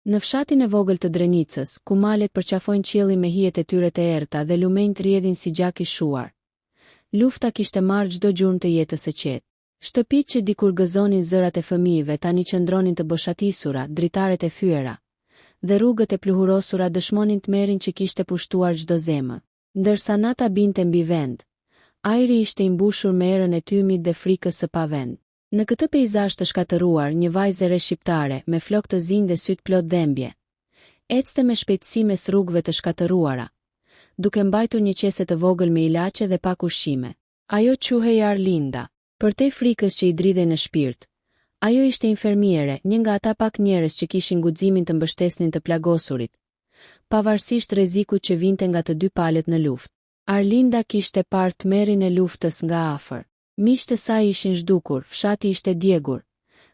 Në fshatin e vogël të Drenicës, ku malet përqafojnë qiellin me hijet e tyre të errta dhe lumenjt rrjedhin si gjak i shuar, lufta kishte marrë çdo gjurmë të jetës së qetë. Shtëpitë që dikur gëzonin zërat e fëmijëve tani qëndronin të boshatisura, dritaret e thyera dhe rrugët e pluhurosura dëshmonin tmerrin që kishte pushtuar çdo zemër. Ndërsa nata binte mbi vend, ajri ishte i mbushur me erën e tymit dhe frikës së pavend. Në këtë peizazh të shkatëruar, një vajzë re shqiptare, me flokë të zinj dhe syt plot dhembje, ecte me shpejtësi mes rrugëve të shkatëruara, duke mbajtur një qese të vogël me ilaçe dhe pak ushqime. Ajo quhej Arlinda. Përtej frikës që i dridhej në shpirt, ajo ishte infermiere, një nga ata pak njerëz që kishin guximin të mbështesnin të plagosurit, pavarësisht rrezikut që vinte nga të dy palët në luftë. Arlinda kishte parë tmerrin e luftës nga afër. Miqtë e saj ishin zhdukur, fshati ishte djegur,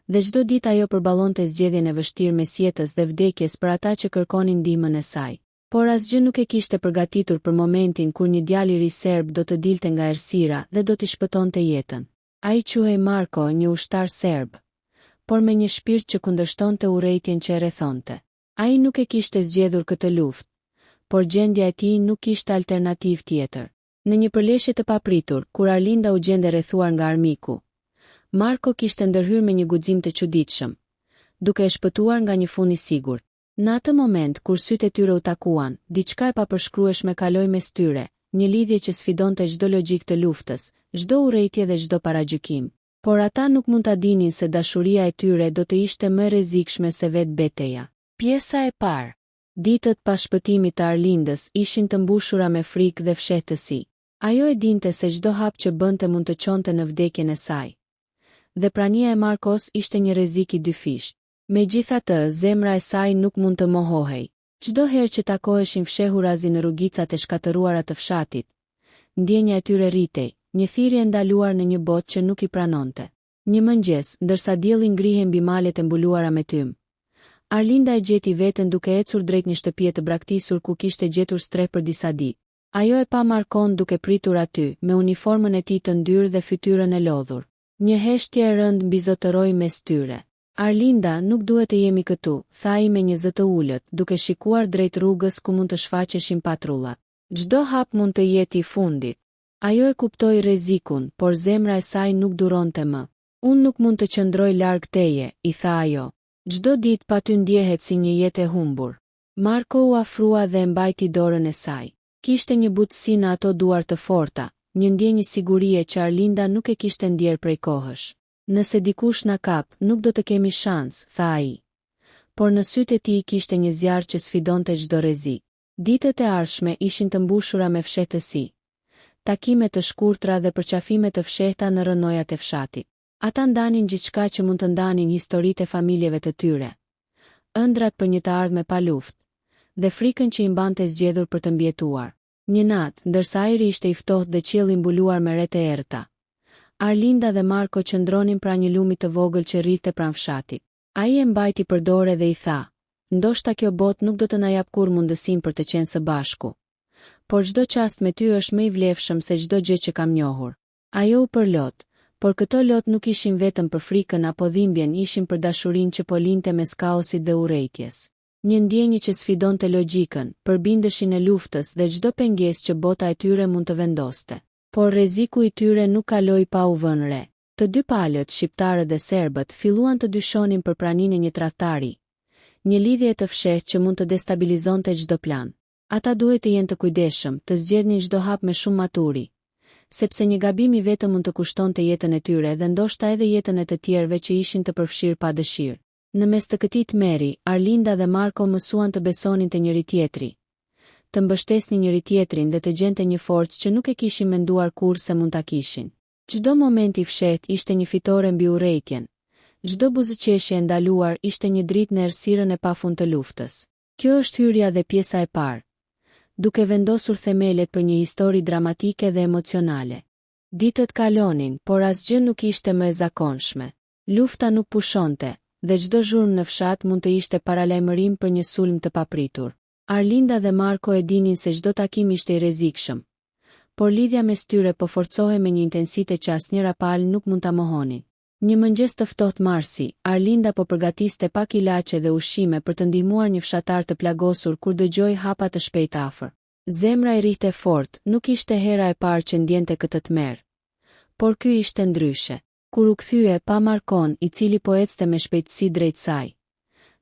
dhe çdo ditë ajo përballonte zgjedhjen e vështirë mes jetës dhe vdekjes për ata që kërkonin ndihmën e saj. Por asgjë nuk e kishte përgatitur për momentin kur një djalë i ri serb do të dilte nga errësira dhe do t'i shpëtonte jetën. Ai quhej Marko, një ushtar serb, por me një shpirt që kundërshtonte urrejtjen që e rrethonte. Ai nuk e kishte zgjedhur këtë luftë, por gjendja e tij nuk kishte alternativë tjetër. Në një përleshje të papritur, kur Arlinda u gjende rrethuar nga armiku, Marko kishte ndërhyrë me një guxim të çuditshëm, duke e shpëtuar nga një fund i sigurt. Në atë moment kur sytë e tyre u takuan, diçka e papërshkrueshme kaloi mes tyre, një lidhje që sfidonte çdo logjik të luftës, çdo urrejtje dhe çdo paragjykim. Por ata nuk mund ta dinin se dashuria e tyre do të ishte më e rrezikshme se vetë betejë. Pjesa e parë. Ditët pas shpëtimit të Arlindës ishin të mbushura me frikë dhe fshehtësi. Ajo e dinte se çdo hap që bënte mund të çonte në vdekjen e saj. Dhe prania e Markos ishte një rrezik i dyfisht. Megjithatë, zemra e saj nuk mund të mohohej. Çdo herë që takoheshin fshehurazi në rrugicat e shkatëruara të fshatit, ndjenja e tyre rritej, një thirrje ndaluar në një botë që nuk i pranonte. Një mëngjes, ndërsa dielli ngrihej mbi malet e mbuluara me tym, Arlinda e gjeti veten duke ecur drejt një shtëpie të braktisur ku kishte gjetur streh për disa ditë. Ajo e pa Markon duke pritur aty, me uniformën e tij të ndyrë dhe fytyrën e lodhur. Një heshtje e rëndë mbizotëroi mes tyre. Arlinda, nuk duhet të jemi këtu, tha ai me një zë të ulët, duke shikuar drejt rrugës ku mund të shfaqeshin patrullat. Çdo hap mund të jetë i fundit. Ajo e kuptoi rrezikun, por zemra e saj nuk duronte më. Unë nuk mund të qëndroj larg teje, i tha ajo. Çdo ditë pa ty ndjehet si një jetë e humbur. Marko u afrua dhe e mbajti dorën e saj. Kishte një butësi në ato duar të forta, një ndjenjë sigurie që Arlinda nuk e kishte ndjer prej kohësh. Nëse dikush na kap, nuk do të kemi shans, tha ai. Por në sytë e tij kishte një zjarr që sfidonte çdo rrezik. Ditët e ardhshme ishin të mbushura me fshehtësi, takime të shkurtra dhe përqafime të fshehta në rrënojat e fshatit. Ata ndanin gjithçka që mund të ndanin historitë e familjeve të tyre, ëndrat për një të ardhme pa luftë, dhe frikën që i mbante zgjedhur për të mbijetuar. Një natë, ndërsa ajri ishte i ftohtë dhe qielli mbuluar me re të errta, Arlinda dhe Marko qëndronin pra një lumi të vogël që rrithte pranë fshatit. Ai e mbajti për dorë dhe i tha: "Ndoshta kjo botë nuk do të na jap kurrë mundësinë për të qenë së bashku, por çdo çast me ty është më i vlefshëm se çdo gjë që kam njohur." Ajo u përlot, por këto lot nuk ishin vetëm për frikën apo dhimbjen, ishin për dashurinë që po linte mes kaosit dhe urrejtjes. Një ndjenjë që sfidonte logjikën, përbindeshin e luftës dhe çdo pengesë që bota e tyre mund të vendoste. Por rreziku i tyre nuk kaloi pa u vënë re. Të dy palët, shqiptarët dhe serbët, filluan të dyshonin për praninë e një tradhtari, një lidhje të fshehtë që mund të destabilizonte çdo plan. Ata duhet të jenë të kujdesshëm, të zgjedhnin çdo hap me shumë maturi, sepse një gabim i vetëm mund të kushtonte jetën e tyre dhe ndoshta edhe jetën e të tjerëve që ishin të përfshirë pa dëshirë. Në mes të këtij tmerri, Arlinda dhe Marko mësuan të besonin te njëri tjetri, të mbështesnin njëri tjetrin dhe të gjente një forcë që nuk e kishin menduar kurrë se mund ta kishin. Çdo moment i fshehtë ishte një fitore mbi urrejtjen. Çdo buzëqeshje e ndaluar ishte një dritë në errësirën e pafund të luftës. Kjo është hyrja dhe pjesa e parë, duke vendosur themelet për një histori dramatike dhe emocionale. Ditët kalonin, por asgjë nuk ishte më e zakonshme. Lufta nuk pushonte, dhe çdo zhurmë në fshat mund të ishte paralajmërim për një sulm të papritur. Arlinda dhe Marko e dinin se çdo takim ishte i rrezikshëm, por lidhja mes tyre po forcohej me një intensitet që asnjëra palë nuk mund ta mohonin. Një mëngjes të ftohtë marsi, Arlinda po përgatiste pak ilaçe dhe ushqime për të ndihmuar një fshatar të plagosur kur dëgjoi hapa të shpejtë afër. Zemra i rrihte fort, nuk ishte hera e parë që ndjente këtë tmerr. Por ky ishte ndryshe. Kur u kthye pa Markon, i cili po ecte me shpejtësi drejt saj,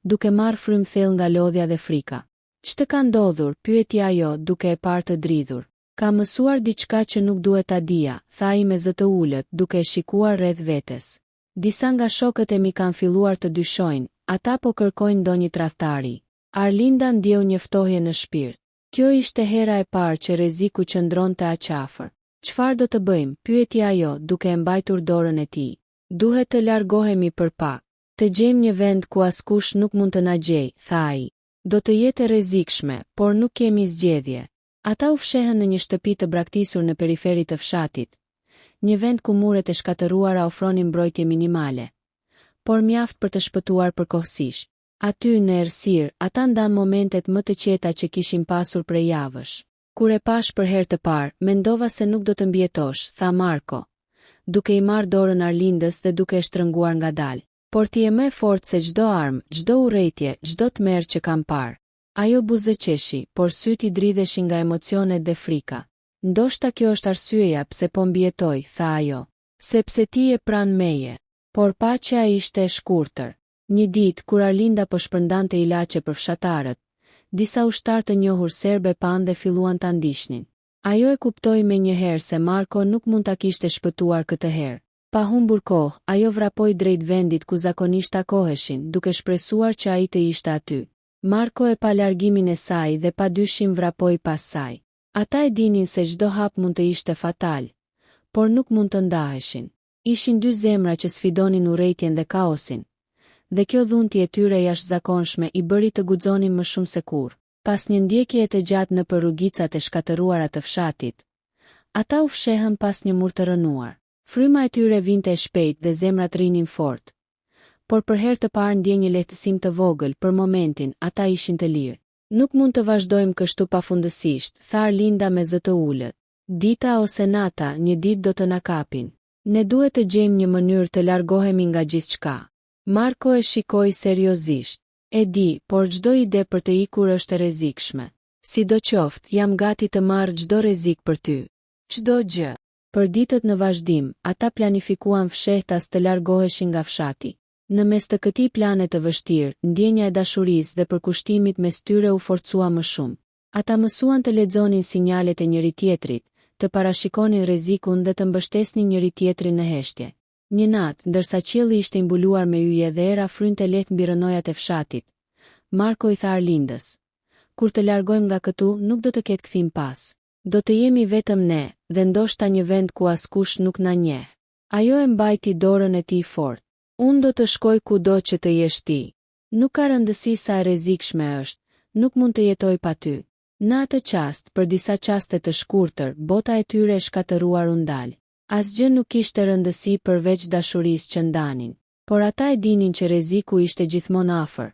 duke marrë frym thellë nga lodhja dhe frika. "Ç'të ka ndodhur?" pyeti ajo, duke e parë të dridhur. "Ka mësuar diçka që nuk duhet ta dija," tha ai me zë të ulët, duke e shikuar rreth vetes. "Disa nga shokët e mi kanë filluar të dyshojnë, ata po kërkojnë ndonjë tradhtari." Arlinda ndjeu një ftohje në shpirt. Kjo ishte hera e parë që rreziku qëndronte aq afër. "Çfarë do të bëjmë?" pyeti ajo, duke e mbajtur dorën e tij. "Duhet të largohemi për pak. Të gjejmë një vend ku askush nuk mund të na gjejë," tha ai. "Do të jetë e rrezikshme, por nuk kemi zgjedhje." Ata u fshehën në një shtëpi të braktisur në periferi të fshatit, një vend ku muret e shkatëruara ofronin mbrojtje minimale, por mjaft për të shpëtuar përkohësisht. Aty në errësirë, ata ndan momentet më të qeta që kishin pasur prej javësh. "Kur e pash për herë të parë, mendova se nuk do të mbjetosh," tha Marko, duke i marrë dorën Arlindës dhe duke e shtrënguar ngadalë. "Por ti je më e fortë se çdo armë, çdo urrëtie, çdo tmerr që kam parë." Ajo buzëqeshi, por syt i dridheshin nga emocionet dhe frika. "Ndoshta kjo është arsyeja pse po mbjetoj," tha ajo. "Sepse ti je pranë meje." Por paqja ishte e shkurtër. Një ditë kur Arlinda po shpërndante ilaçe për fshatarët, disa ushtar të njohur serbe panë dhe filluan ta ndiqnin. Ajo e kuptoi menjëherë se Marko nuk mund ta kishte shpëtuar këtë herë. Pa humbur kohë, ajo vrapoi drejt vendit ku zakonisht takoheshin, duke shpresuar që ai të ishte aty. Marko e pa largimin e saj dhe pa dyshim vrapoi pas saj. Ata e dinin se çdo hap mund të ishte fatal, por nuk mund të ndaheshin. Ishin dy zemra që sfidonin urrëtitjen dhe kaosin, dhe kjo dhunti e tyre jashtëzakonshme i bëri të guxonin më shumë se kurrë. Pas një ndjekjeje të gjatë nëpër rrugicat e shkatëruara të fshatit, ata u fshehën pas një mur të rënuar. Fryma e tyre vinte e shpejt dhe zemrat rinin fort. Por për herë të parë ndje një lehtësim të vogël, për momentin, ata ishin të lirë. "Nuk mund të vazhdojmë kështu pafundësisht," tha Arlinda me zë të ulët. "Dita ose nata, një ditë do të na kapin. Ne duhet të gjejmë një mënyrë të largohemi nga gjithçka." Marko e shikoi seriozisht. "E di, por çdo ide për të ikur është e rrezikshme. Sidoqoftë, jam gati të marr çdo rrezik për ty. Çdo gjë." Për ditët në vazhdim, ata planifikuan fshehtas të largoheshin nga fshati. Në mes të këtij plane të vështirë, ndjenja e dashurisë dhe përkushtimit mes tyre u forcua më shumë. Ata mësuan të lexonin sinjalet e njëri tjetrit, të parashikonin rrezikun dhe të mbështesnin njëri tjetrin në heshtje. Një natë, ndërsa qielli ishte i mbuluar me yje dhe era frynte lehtë mbi rënojat e fshatit, Marko i tha Arlindës: "Kur të largojmë nga këtu, nuk do të ketë kthim pas. Do të jemi vetëm ne, dhe ndoshta një vend ku askush nuk na njeh." Ajo e mbajti dorën e tij fort. "Unë do të shkoj kudo që të jesh ti. Nuk ka rëndësi sa e rrezikshme është, nuk mund të jetoj pa ty." Në atë çast, për disa çaste të shkurtër, bota e tyre e shkatëruar u ndal. Asgjë nuk kishte rëndësi përveç dashurisë që ndanin. Por ata e dinin që rreziku ishte gjithmonë afër,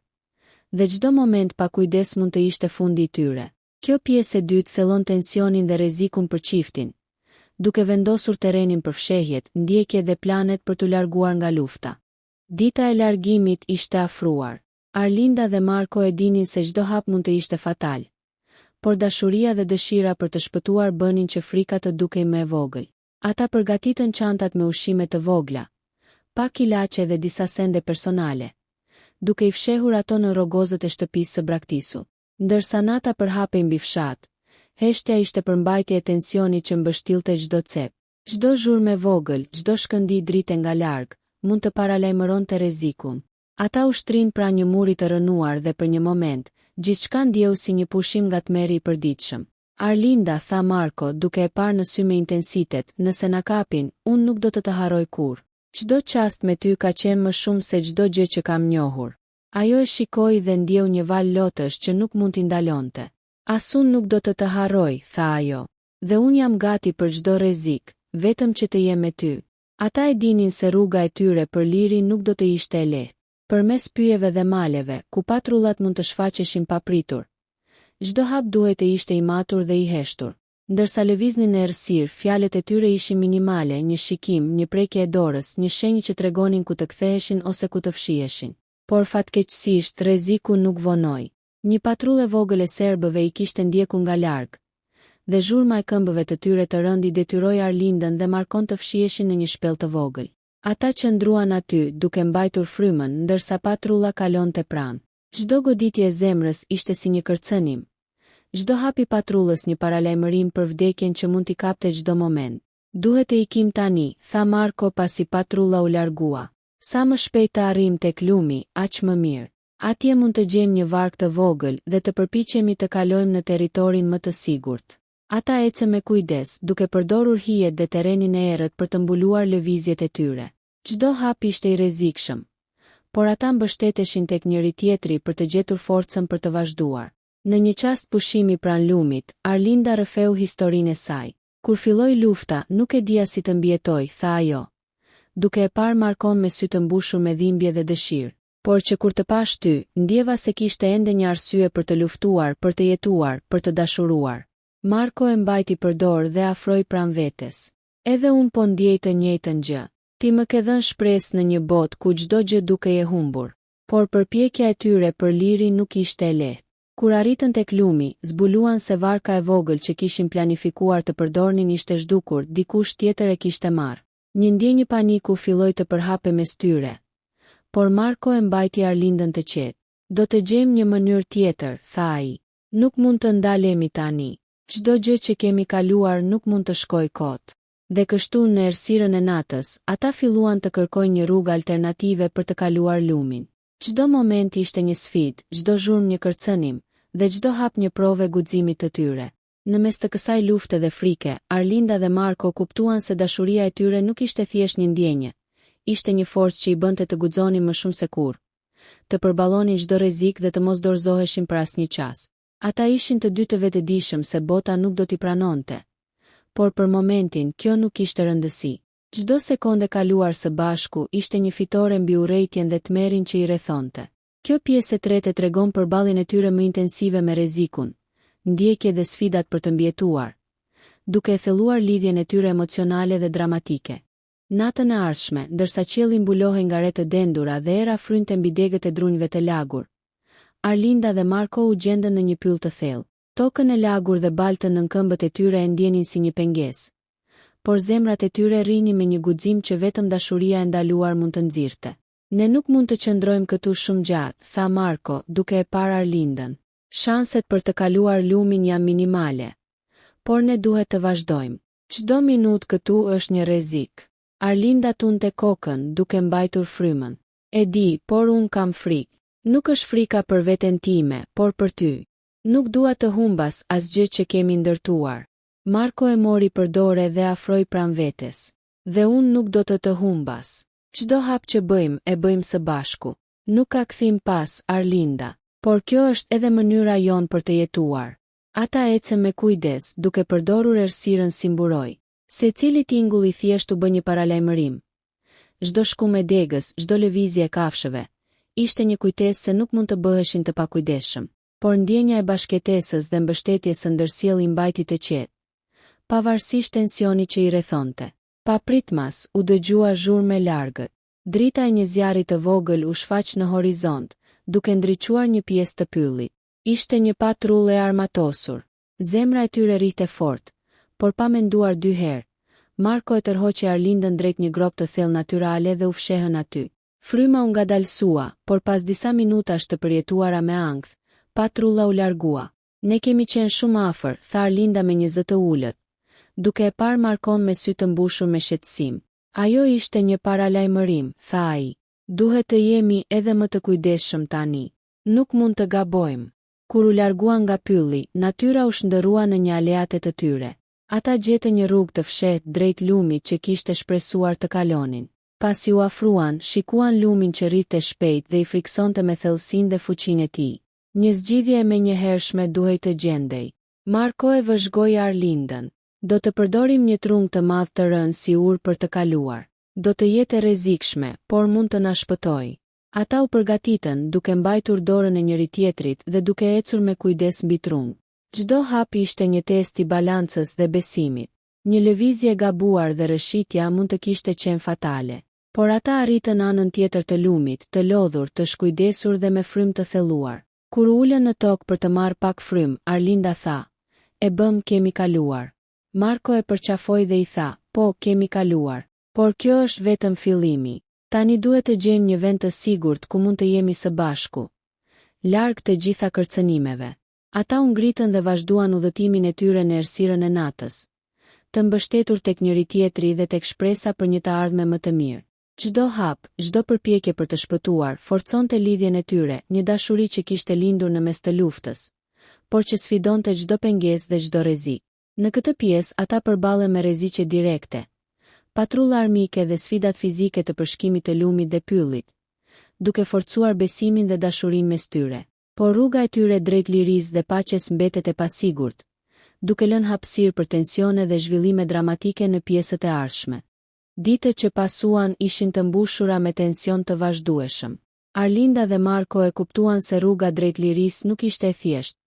dhe çdo moment pa kujdes mund të ishte fundi i tyre. Kjo pjesë e dytë thellon tensionin dhe rrezikun për çiftin, duke vendosur terrenin për fshehjet, ndjekjet dhe planet për t'u larguar nga lufta. Dita e largimit ishte afruar. Arlinda dhe Marko e dinin se çdo hap mund të ishte fatal, por dashuria dhe dëshira për të shpëtuar bënin që frika të dukej më e vogël. Ata përgatitën çantat me ushqime të vogla, pak ilaçe dhe disa sende personale, duke i fshehur ato në rrogozët e shtëpisë së braktisur. Ndërsa nata përhapej mbi fshat, heshtja ishte përmbajtje e tensionit që mbështillte çdo cep. Çdo zhurmë e vogël, çdo shkëndij drite nga larg, mund të paralajmëronte rrezikun. Ata ushtrin pra një muri të rënuar dhe për një moment, gjithçka ndjeu si një pushim nga tmerri i përditshëm. "Arlinda," tha Marko, duke e parë në sy me intensitet, "nëse na kapin, unë nuk do të harroj kurrë. Çdo çast me ty ka qenë më shumë se çdo gjë që kam njohur." Ajo e shikoi dhe ndjeu një val lotësh që nuk mund t'i ndalonte. "As unë nuk do të harroj," tha ajo. "Dhe unë jam gati për çdo rrezik, vetëm që të jem me ty." Ata e dinin se rruga e tyre për liri nuk do të ishte e lehtë. Përmes pyjeve dhe maleve, ku patrullat mund të shfaqeshin papritur, çdo hap duhet të ishte i matur dhe i heshtur. Ndërsa lëviznin në errësirë, fjalët e tyre ishin minimale, një shikim, një prekje e dorës, një shenjë që tregonin ku të ktheheshin ose ku të fshiheshin. Por fatkeqësisht rreziku nuk vonoi. Një patrullë e vogël e serbëve i kishte ndjekur nga larg, dhe zhurma e këmbëve të tyre të rënd i detyroi Arlindën dhe Markon të fshiheshin në një shpellë të vogël. Ata qëndruan aty, duke mbajtur frymën, ndërsa patrulla kalonte pranë. Çdo goditje e zemrës ishte si një kërcënim. Çdo hap i patrullës një paralajmërim për vdekjen që mund t'i kapte çdo moment. Duhet të ikim tani, tha Marko pasi patrulla u largua. Sa më shpejt të arrim tek lumi, aq më mirë. Atje mund të gjejmë një varg të vogël dhe të përpiqemi të kalojmë në territorin më të sigurt. Ata ecën me kujdes, duke përdorur hijet dhe terrenin e errët për të mbuluar lëvizjet e tyre. Çdo hap ishte i rrezikshëm, por ata mbështeteshin tek njëri tjetri për të gjetur forcën për të vazhduar. Në një çast pushimi pranë lumit, Arlinda rrëfeu historinë e saj. Kur filloi lufta, nuk e dija si të mbijetoj, tha ajo, duke e parë Markon me sy të mbushur me dhimbje dhe dëshirë. Por që kur të pash ty, ndjeva se kishte ende një arsye për të luftuar, për të jetuar, për të dashuruar. Marko e mbajti për dorë dhe afroi pranë vetes. Edhe unë po ndjej të njëjtën gjë. Ti më ke dhënë shpresë në një botë ku çdo gjë dukej e humbur. Por përpjekja e tyre për liri nuk ishte e lehtë. Kur arritën tek lumi, zbuluan se varka e vogël që kishin planifikuar të përdornin ishte zhdukur, dikush tjetër e kishte marrë. Një ndjenjë paniku filloi të përhape mes tyre. Por Marko e mbajti Arlindën të qetë. Do të gjejmë një mënyrë tjetër, tha ai. Nuk mund të ndalemi tani. Çdo gjë që kemi kaluar nuk mund të shkojë kot. Dhe kështu në errësirën e natës, ata filluan të kërkojnë një rrugë alternative për të kaluar lumin. Çdo moment ishte një sfidë, çdo zhurmë një kërcënim, dhe çdo hap një provë guximit të tyre. Në mes të kësaj lufte dhe frike, Arlinda dhe Marko kuptuan se dashuria e tyre nuk ishte thjesht një ndjenjë, ishte një forcë që i bënte të guxonin më shumë se kurrë, të përballonin çdo rrezik dhe të mos dorëzoheshin për asnjë çast. Ata ishin të dy të vetëdijshëm se bota nuk do t'i pranonte. Por për momentin, kjo nuk kishte rëndësi. Çdo sekondë kaluar së bashku ishte një fitore mbi urrejtjen dhe tmerrin që i rrethonte. Kjo pjesë e tretë tregon përballjen e tyre më intensive me rrezikun, ndjekje dhe sfidat për të mbijetuar, duke e thelluar lidhjen e tyre emocionale dhe dramatike. Natën e ardhshme, ndërsa qielli mbulohej nga re të dendura dhe era frynte mbi degët e drunjve të lagur, Arlinda dhe Marko u gjendën në një pyll të thellë. Tokën e lagur dhe baltën nën këmbët e tyre e ndjenin si një pengesë, por zemrat e tyre rrinin me një guxim që vetëm dashuria e ndaluar mund të nxirrte. Ne nuk mund të qëndrojmë këtu shumë gjatë, tha Marko, duke e parë Arlindën. Shanset për të kaluar lumin janë minimale, por ne duhet të vazhdojmë. Çdo minutë këtu është një rrezik. Arlinda tunte kokën, duke mbajtur frymën. E di, por unë kam frikë. Nuk është frika për veten time, por për ty. Nuk dua të humbas asgjë që kemi ndërtuar. Marko e mori për dorë dhe afroi pranë vetes. Dhe unë nuk do të humbas. Çdo hap që bëjmë, e bëjmë së bashku. Nuk ka kthim pas, Arlinda, por kjo është edhe mënyra jon për të jetuar. Ata ecën me kujdes, duke përdorur errësirën si mburoj. Secili tingull i thjesht u bë një paralajmërim. Çdo shkum e degës, çdo lëvizje e kafshëve, ishte një kujtesë se nuk mund të bëheshin të pakujdesshëm. Por ndjenja e bashkëtesës dhe mbështetjes së ndërsjellë i mbajti të qetë, pavarësisht tensionit që i rrethonte. Pa pritmas, u dëgjua zhurmë e largët. Drita e një zjarri të vogël u shfaq në horizont, duke ndriçuar një pjesë të pyllit. Ishte një patrullë e armatosur. Zemra e tyre rrite fort, por pa menduar dy herë. Marko e tërhoqi Arlindën drejt një gropi të thellë natyrale dhe u fshehën aty. Fryma u ngadalsua, por pas disa minutash të përjetuara me ankth, patrulla u largua. Ne kemi qenë shumë afër, tha Arlinda me një zë të ulët, duke e parë Markon me sy të mbushur me shqetësim. Ajo ishte një paralajmërim, tha ai. Duhet të jemi edhe më të kujdesshëm tani. Nuk mund të gabojmë. Kur u larguan nga pylli, natyra u shndërrua në një aleate të tyre. Ata gjetën një rrugë të fshehtë drejt lumit që kishte shpresuar të kalonin. Pasi u afruan, shikuan lumin që rrite shpejt dhe i friksonte me thellësinë dhe fuqinë e tij. Një zgjidhje e menjëhershme duhej të gjendej. Marko e vëzhgoi Arlindën. Do të përdorim një trung të madh të rënë si ur për të kaluar. Do të jetë e rrezikshme, por mund të na shpëtojë. Ata u përgatitën, duke mbajtur dorën e njëri tjetrit dhe duke ecur me kujdes mbi trung. Çdo hap ishte një test i balancës dhe besimit. Një lëvizje gabuar dhe rëshitja mund të kishte qenë fatale. Por ata arritën anën tjetër të lumit, të lodhur, të shkujdesur dhe me frym të thelluar. Kur ulën në tokë për të marrë pak frym, Arlinda tha: "E bëm, kemi kaluar." Marko e përqafoi dhe i tha: "Po, kemi kaluar. Por kjo është vetëm fillimi. Tani duhet të gjejmë një vend të sigurt ku mund të jemi së bashku, larg të gjitha kërcënimeve." Ata u ngritën dhe vazhduan udhëtimin e tyre në errësirën e natës, të mbështetur tek njëri tjetri dhe tek shpresa për një të ardhme më të mirë. Çdo hap, çdo përpjekje për të shpëtuar, forconte lidhjen e tyre, një dashuri që kishte lindur në mes të luftës, por që sfidonte çdo pengesë dhe çdo rrezik. Në këtë pjesë ata përballen me rreziqe direkte, patrulla armike dhe sfidat fizike të përshkimit të lumit dhe pyllit, duke forcuar besimin dhe dashurinë mes tyre. Por rruga e tyre drejt lirisë dhe paqes mbetet e pasigurt, duke lënë hapësirë për tensione dhe zhvillime dramatike në pjesët e ardhshme. Ditët që pasuan ishin të mbushura me tension të vazhdueshëm. Arlinda dhe Marko e kuptuan se rruga drejt lirisë nuk ishte e thjeshtë.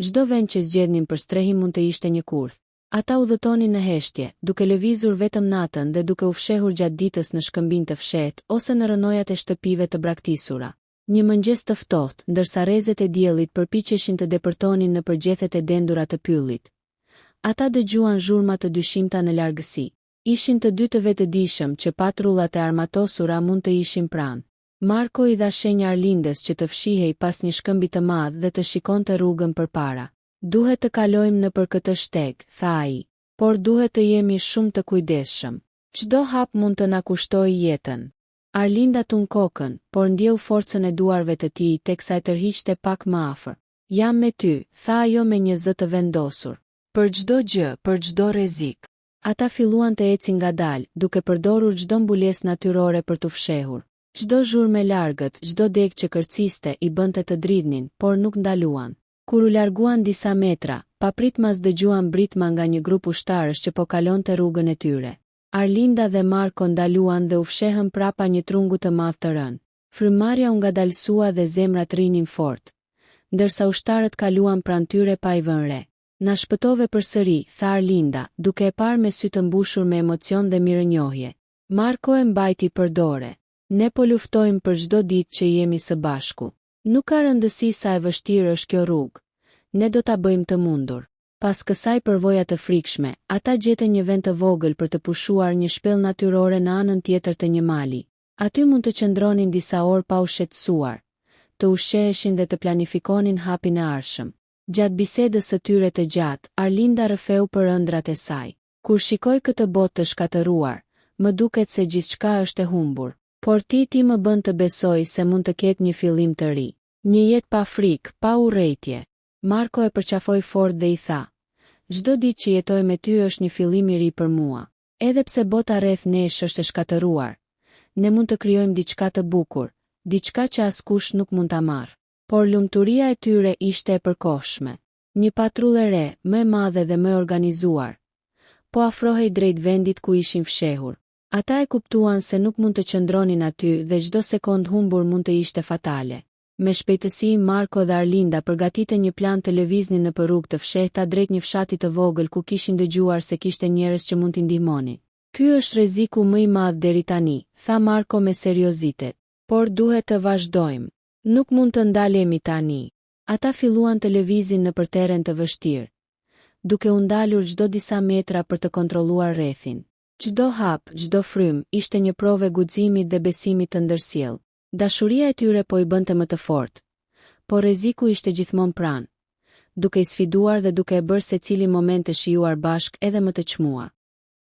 Çdo vend që zgjedhnin për strehim mund të ishte një kurth. Ata udhëtonin në heshtje, duke lëvizur vetëm natën dhe duke u fshehur gjatë ditës në shkëmbin të fshehtë ose në rënojat e shtëpive të braktisura. Një mëngjes të ftohtë, ndërsa rrezet e diellit përpiqeshin të depërtonin në përgjethet e dendura të pyllit, ata dëgjuan zhurma të dyshimta në largësi. Ishin të dy të vetëdijshëm që patrullat e armatosura mund të ishin pranë. Marko i dha shenjë Arlindes që të fshihej pas një shkëmbi të madh dhe të shikonte rrugën përpara. "Duhet të kalojmë nëpër këtë shteg," tha ai, "por duhet të jemi shumë të kujdesshëm. Çdo hap mund të na kushtojë jetën." Arlinda tun kokën, por ndjeu forcën e duarve të tij teksa e tërhiqte pak më afër. "Jam me ty," tha ajo me një zë të vendosur. "Për çdo gjë, për çdo rrezik." Ata filluan të ecin ngadalë, duke përdorur çdo mbulesë natyrore për t'u fshehur. Çdo zhurmë e largët, çdo degë që kërciste i bënte të dridhnin, por nuk ndaluan. Kur u larguan disa metra, papritmas dëgjuan britma nga një grup ushtarësh që po kalonte rrugën e tyre. Arlinda dhe Marko ndaluan dhe u fshehën prapa një trungu të madh të rënë. Frymëmarrja u ngadalsua dhe zemrat rinin fort, ndërsa ushtarët kaluan pranë tyre pa i vënë re. "Na shpëtove përsëri," tha Arlinda, duke e parë me sy të mbushur me emocion dhe mirënjohje. Marko e mbajti për dore. "Ne po luftojmë për çdo ditë që jemi së bashku. Nuk ka rëndësi sa e vështirë është kjo rrugë. Ne do ta bëjmë të mundur." Pas kësaj përvoja të frikshme, ata gjetën një vend të vogël për të pushuar një shpellë natyrore në anën tjetër të një mali. Aty mund të qëndronin disa orë pa u shqetësuar, të ushqeheshin dhe të planifikonin hapin e ardhshëm. Gjatë bisedës së tyre të gjatë, Arlinda rrëfeu për ëndrat e saj. "Kur shikoj këtë botë të shkatëruar, më duket se gjithçka është e humbur. Por ti më bën të besoj se mund të ketë një fillim të ri. Një jetë pa frikë, pa urrëtie." Marko e përqafoi fort dhe i tha: "Çdo ditë që jetoj me ty është një fillim i ri për mua. Edhe pse bota rreth nesh është e shkatëruar, ne mund të krijojmë diçka të bukur, diçka që askush nuk mund ta marrë." Por lumturia e tyre ishte e përkohshme. Një patrullë e re, më e madhe dhe më e organizuar, po afrohej drejt vendit ku ishin fshehur. Ata e kuptuan se nuk mund të qëndronin aty dhe çdo sekond humbur mund të ishte fatale. Me shpejtësi Marko dhe Arlinda përgatitën një plan të lëviznin nëpër rrugë të fshehta drejt një fshati të vogël ku kishin dëgjuar se kishte njerëz që mund t'i ndihmonin. "Ky është rreziku më i madh deri tani," tha Marko me seriozitet. "Por duhet të vazhdojmë. Nuk mund të ndalemi tani." Ata filluan të lëvizin nëpër terren të vështirë, duke u ndalur çdo disa metra për të kontrolluar rrethin. Çdo hap, çdo frym ishte një provë guximit dhe besimit të ndërsjellë. Dashuria e tyre po i bënte më të fortë, por rreziku ishte gjithmonë pranë, duke i sfiduar dhe duke e bërë secili moment të shijuar bashk edhe më të çmuar.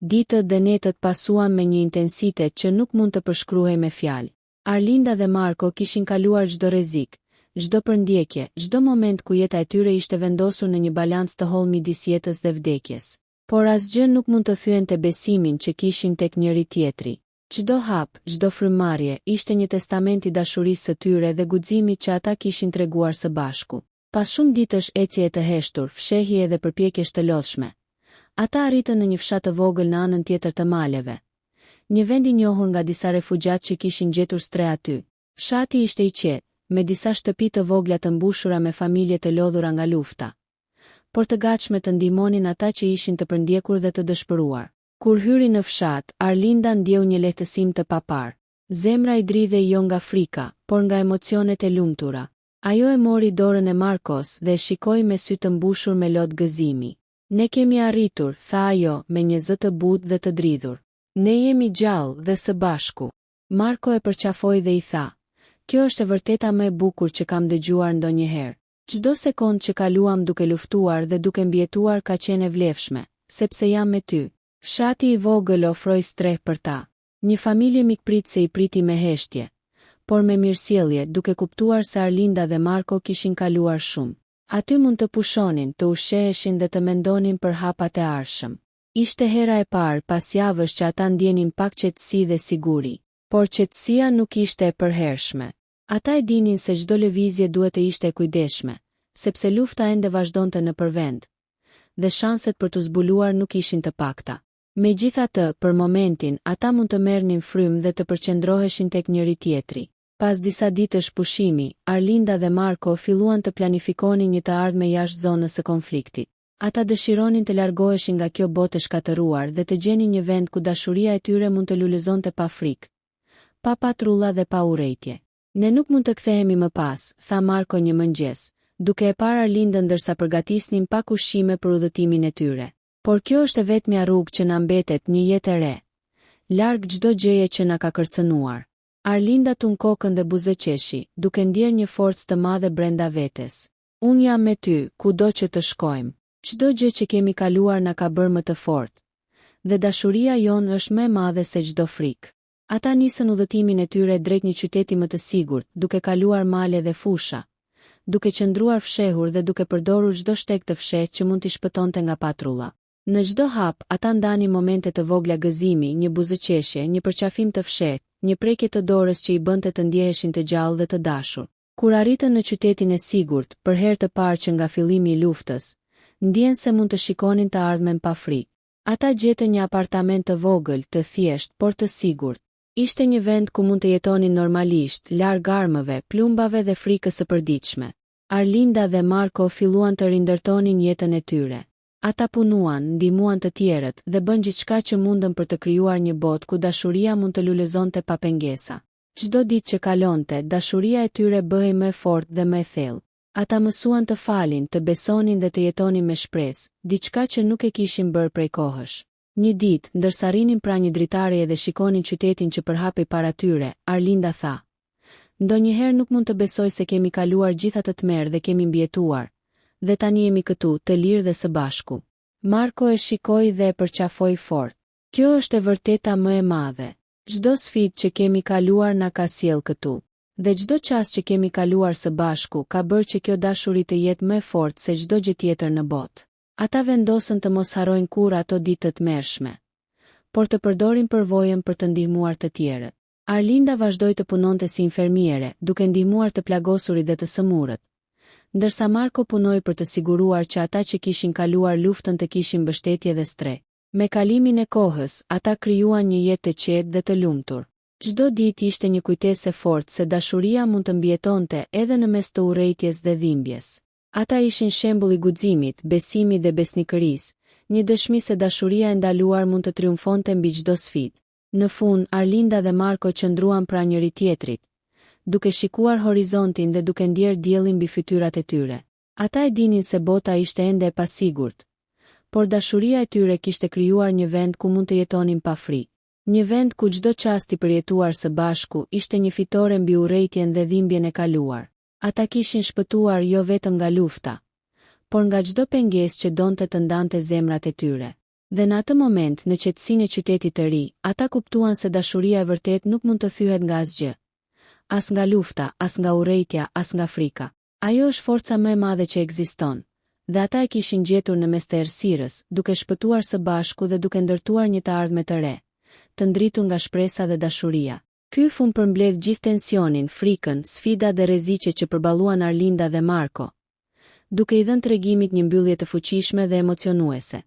Ditët dhe netët pasuan me një intensitet që nuk mund të përshkruhej me fjalë. Arlinda dhe Marko kishin kaluar çdo rrezik, çdo përndjekje, çdo moment ku jeta e tyre ishte vendosur në një balancë të hollë midis jetës dhe vdekjes. Por asgjë nuk mund të thyente besimin që kishin tek njëri tjetri. Çdo hap, çdo frymëmarrje ishte një testament i dashurisë së tyre dhe guximit që ata kishin treguar së bashku. Pas shumë ditësh ecje të heshtur, fshehje dhe përpjekjesh të lodhshme, ata arritën në një fshat të vogël në anën tjetër të maleve. Një vend i njohur nga disa refugjat që kishin gjetur stre aty. Fshati ishte i qetë, me disa shtëpi të vogla të mbushura me familje të lodhura nga lufta, por të gatshme të ndihmonin ata që ishin të përndjekur dhe të dëshpëruar. Kur hyri në fshat, Arlinda ndjeu një lehtësim të papar. Zemra i dridhe jo nga frika, por nga emocionet e lumtura. Ajo e mori dorën e Markos dhe e shikoi me sy të mbushur me lot gëzimi. Ne kemi arritur, tha ajo, me një zë të butë dhe të dridhur. Ne jemi gjallë dhe së bashku. Marko e përqafoi dhe i tha, kjo është e vërteta më e bukur që kam dëgjuar ndonjëherë. Çdo sekondë që kaluam duke luftuar dhe duke mbjetuar ka qenë e vlefshme, sepse jam me ty. Fshati i vogël ofroi streh për ta. Një familje mikpritëse i priti me heshtje, por me mirësjellje, duke kuptuar se Arlinda dhe Marko kishin kaluar shumë. Aty mund të pushonin, të ushqeheshin dhe të mendonin për hapat e ardhshëm. Ishte hera e parë pas javësh që ata ndjenin pak qetësi dhe siguri, por qetësia nuk ishte e përhershme. Ata e dinin se çdo lëvizje duhet të ishte e kujdesshme, sepse lufta ende vazhdonte në përvend, dhe shanset për të zbuluar nuk ishin të pakta. Megjithatë, për momentin, ata mund të merrnin frymë dhe të përqendroheshin tek njëri tjetri. Pas disa ditësh pushimi, Arlinda dhe Marko filluan të planifikonin një të ardhme jashtë zonës së konfliktit. Ata dëshironin të largoheshin nga kjo botë e shkatëruar dhe të gjenin një vend ku dashuria e tyre mund të lulëzonte pa frikë, pa patrulla dhe pa urrejtje. Ne nuk mund të kthehemi më pas, tha Marko një mëngjes, duke e parë Arlindën ndërsa përgatisnin pak ushqime për udhëtimin e tyre. Por kjo është vetmja rrugë që na mbetet, një jetë e re, larg çdo gjëje që na ka kërcënuar. Arlinda tun kokën dhe buzëqeshi, duke ndjerë një forcë të madhe brenda vetes. Unë jam me ty, kudo që të shkojmë. Çdo gjë që kemi kaluar na ka bërë më të fortë, dhe dashuria jonë është më e madhe se çdo frikë. Ata nisën udhëtimin e tyre drejt një qyteti më të sigurt, duke kaluar male dhe fusha, duke qëndruar fshehur dhe duke përdorur çdo shteg të fshehtë që mund t'i shpëtonte nga patrulla. Në çdo hap, ata ndanin momente të vogla gëzimi, një buzëqeshje, një përqafim të fshehtë, një prekje të dorës që i bënte të ndjeheshin të gjallë dhe të dashur. Kur arritën në qytetin e sigurt, për herë të parë që nga fillimi i luftës, ndjen se mund të shikonin të ardhmen pa frikë. Ata gjetën një apartament të vogël, të thjeshtë, por të sigurt. Ishte një vend ku mund të jetonin normalisht, larg armëve, plumbave dhe frikës së përditshme. Arlinda dhe Marko filluan të rindërtonin jetën e tyre. Ata punuan, ndihmuan të tjerët dhe bën gjithçka që mundën për të krijuar një botë ku dashuria mund të lulëzonte pa pengesa. Çdo ditë që kalonte, dashuria e tyre bëhej më e fortë dhe më e thellë. Ata mësuan të falin, të besonin dhe të jetonin me shpresë, diçka që nuk e kishin bërë prej kohësh. Një ditë, ndërsa rinin pra një dritareje dhe shikonin qytetin që përhapej para tyre, Arlinda tha: "Ndonjëherë nuk mund të besoj se kemi kaluar gjitha të tmerr dhe kemi mbjetuar, dhe tani jemi këtu, të lirë dhe së bashku." Marko e shikoi dhe e përqafoi fort. Kjo është e vërteta më e madhe. Çdo sfidë që kemi kaluar na ka sjell këtu, dhe çdo çast që kemi kaluar së bashku ka bërë që kjo dashuri të jetë më e fortë se çdo gjë tjetër në botë. Ata vendosën të mos harrojnë kurrë ato ditë të tmerrshme, por të përdorin përvojën për të ndihmuar të tjerët. Arlinda vazhdoi të punonte si infermiere, duke ndihmuar të plagosurit dhe të sëmurët, ndërsa Marko punoi për të siguruar që ata që kishin kaluar luftën të kishin mbështetje dhe streh. Me kalimin e kohës, ata krijuan një jetë të qetë dhe të lumtur. Çdo ditë ishte një kujtesë e fortë se dashuria mund të mbijetonte edhe në mes të urrejtjes dhe dhimbjes. Ata ishin shembull i guximit, besimit dhe besnikërisë, një dëshmi se dashuria e ndaluar mund të triumfonte mbi çdo sfidë. Në fund, Arlinda dhe Marko qëndruan pranë njëri tjetrit, duke shikuar horizontin dhe duke ndjer diellin mbi fytyrat e tyre. Ata e dinin se bota ishte ende e pasigurt, por dashuria e tyre kishte krijuar një vend ku mund të jetonin pa frikë. Një vend ku çdo çast i përjetuar së bashku ishte një fitore mbi urrejtjen dhe dhimbjen e kaluar. Ata kishin shpëtuar jo vetëm nga lufta, por nga çdo pengesë që donte të ndante zemrat e tyre. Dhe në atë moment, në qetësinë e qytetit të ri, ata kuptuan se dashuria e vërtet nuk mund të thyhet nga asgjë. As nga lufta, as nga urrejtja, as nga frika. Ajo është forca më e madhe që ekziston, dhe ata e kishin gjetur në mes të errësirës, duke shpëtuar së bashku dhe duke ndërtuar një të ardhme të re, të ndritur nga shpresa dhe dashuria. Ky fund përmbledh gjithë tensionin, frikën, sfidat dhe rreziqet që përballuan Arlinda dhe Marko, duke i dhënë tregimit një mbyllje të fuqishme dhe emocionuese.